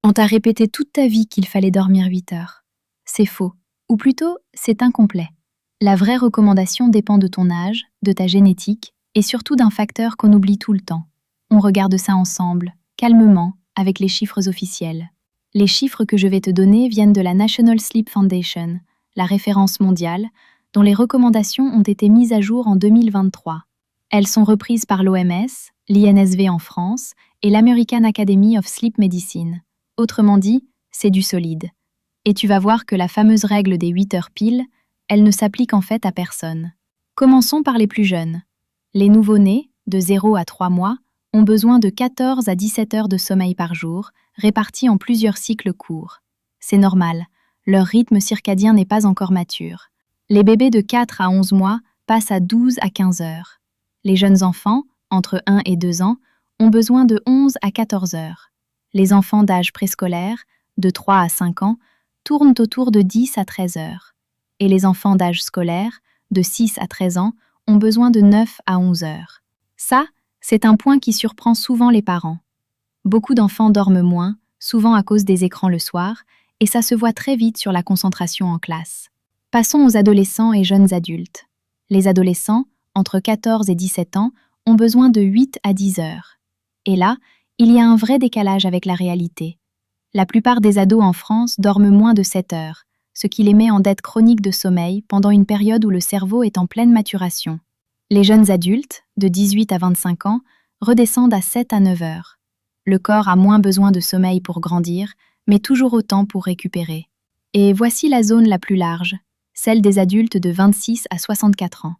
On t'a répété toute ta vie qu'il fallait dormir 8 heures. C'est faux. Ou plutôt, c'est incomplet. La vraie recommandation dépend de ton âge, de ta génétique, et surtout d'un facteur qu'on oublie tout le temps. On regarde ça ensemble, calmement, avec les chiffres officiels. Les chiffres que je vais te donner viennent de la National Sleep Foundation, la référence mondiale, dont les recommandations ont été mises à jour en 2023. Elles sont reprises par l'OMS, l'INSV en France et l'American Academy of Sleep Medicine. Autrement dit, c'est du solide. Et tu vas voir que la fameuse règle des 8 heures pile, elle ne s'applique en fait à personne. Commençons par les plus jeunes. Les nouveau-nés, de 0 à 3 mois, ont besoin de 14 à 17 heures de sommeil par jour, répartis en plusieurs cycles courts. C'est normal, leur rythme circadien n'est pas encore mature. Les bébés de 4 à 11 mois passent à 12 à 15 heures. Les jeunes enfants, entre 1 et 2 ans, ont besoin de 11 à 14 heures. Les enfants d'âge préscolaire, de 3 à 5 ans, tournent autour de 10 à 13 heures. Et les enfants d'âge scolaire, de 6 à 13 ans, ont besoin de 9 à 11 heures. Ça, c'est un point qui surprend souvent les parents. Beaucoup d'enfants dorment moins, souvent à cause des écrans le soir, et ça se voit très vite sur la concentration en classe. Passons aux adolescents et jeunes adultes. Les adolescents, entre 14 et 17 ans, ont besoin de 8 à 10 heures. Et là, il y a un vrai décalage avec la réalité. La plupart des ados en France dorment moins de 7 heures, ce qui les met en dette chronique de sommeil pendant une période où le cerveau est en pleine maturation. Les jeunes adultes, de 18 à 25 ans, redescendent à 7 à 9 heures. Le corps a moins besoin de sommeil pour grandir, mais toujours autant pour récupérer. Et voici la zone la plus large, celle des adultes de 26 à 64 ans.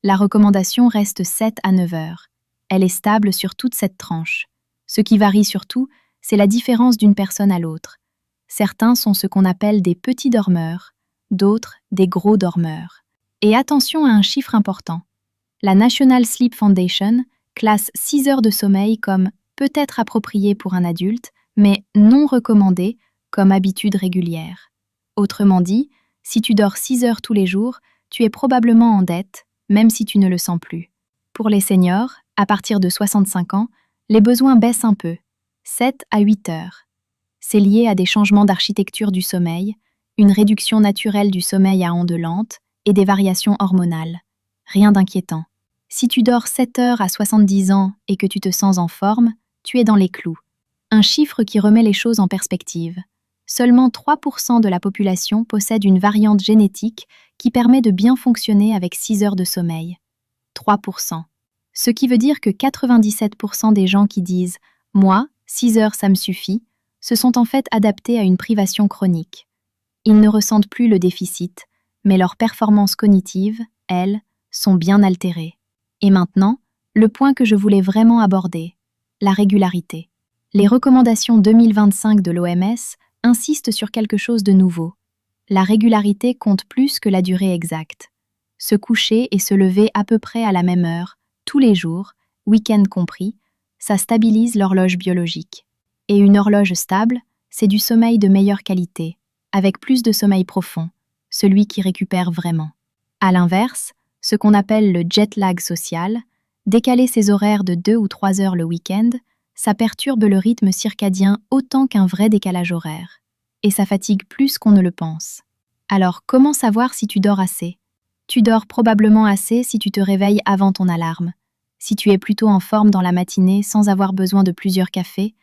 La recommandation reste 7 à 9 heures. Elle est stable sur toute cette tranche. Ce qui varie surtout, c'est la différence d'une personne à l'autre. Certains sont ce qu'on appelle des petits dormeurs, d'autres des gros dormeurs. Et attention à un chiffre important. La National Sleep Foundation classe 6 heures de sommeil comme peut-être approprié pour un adulte, mais non recommandé comme habitude régulière. Autrement dit, si tu dors 6 heures tous les jours, tu es probablement en dette, même si tu ne le sens plus. Pour les seniors, à partir de 65 ans, les besoins baissent un peu, 7 à 8 heures. C'est lié à des changements d'architecture du sommeil, une réduction naturelle du sommeil à ondes lentes et des variations hormonales. Rien d'inquiétant. Si tu dors 7 heures à 70 ans et que tu te sens en forme, tu es dans les clous. Un chiffre qui remet les choses en perspective. Seulement 3% de la population possède une variante génétique qui permet de bien fonctionner avec 6 heures de sommeil. 3%. Ce qui veut dire que 97% des gens qui disent « moi, 6 heures ça me suffit », se sont en fait adaptés à une privation chronique. Ils ne ressentent plus le déficit, mais leurs performances cognitives, elles, sont bien altérées. Et maintenant, le point que je voulais vraiment aborder, la régularité. Les recommandations 2025 de l'OMS insistent sur quelque chose de nouveau. La régularité compte plus que la durée exacte. Se coucher et se lever à peu près à la même heure, tous les jours, week-end compris, ça stabilise l'horloge biologique. Et une horloge stable, c'est du sommeil de meilleure qualité, avec plus de sommeil profond, celui qui récupère vraiment. À l'inverse, ce qu'on appelle le jet lag social, décaler ses horaires de 2 ou 3 heures le week-end, ça perturbe le rythme circadien autant qu'un vrai décalage horaire. Et ça fatigue plus qu'on ne le pense. Alors, comment savoir si tu dors assez ? Tu dors probablement assez si tu te réveilles avant ton alarme, si tu es plutôt en forme dans la matinée sans avoir besoin de plusieurs cafés,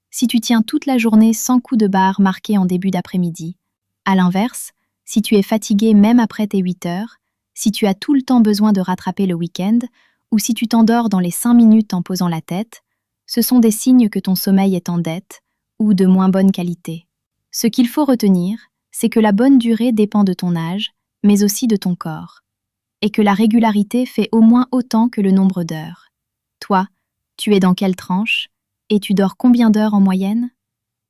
si tu tiens toute la journée sans coup de barre marqué en début d'après-midi. À l'inverse, si tu es fatigué même après tes 8 heures, si tu as tout le temps besoin de rattraper le week-end, ou si tu t'endors dans les 5 minutes en posant la tête, ce sont des signes que ton sommeil est en dette ou de moins bonne qualité. Ce qu'il faut retenir, c'est que la bonne durée dépend de ton âge, mais aussi de ton corps, et que la régularité fait au moins autant que le nombre d'heures. Toi, tu es dans quelle tranche ? Et tu dors combien d'heures en moyenne ?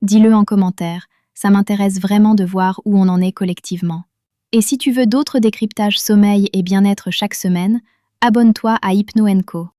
Dis-le en commentaire, ça m'intéresse vraiment de voir où on en est collectivement. Et si tu veux d'autres décryptages sommeil et bien-être chaque semaine, abonne-toi à Hypno & Co.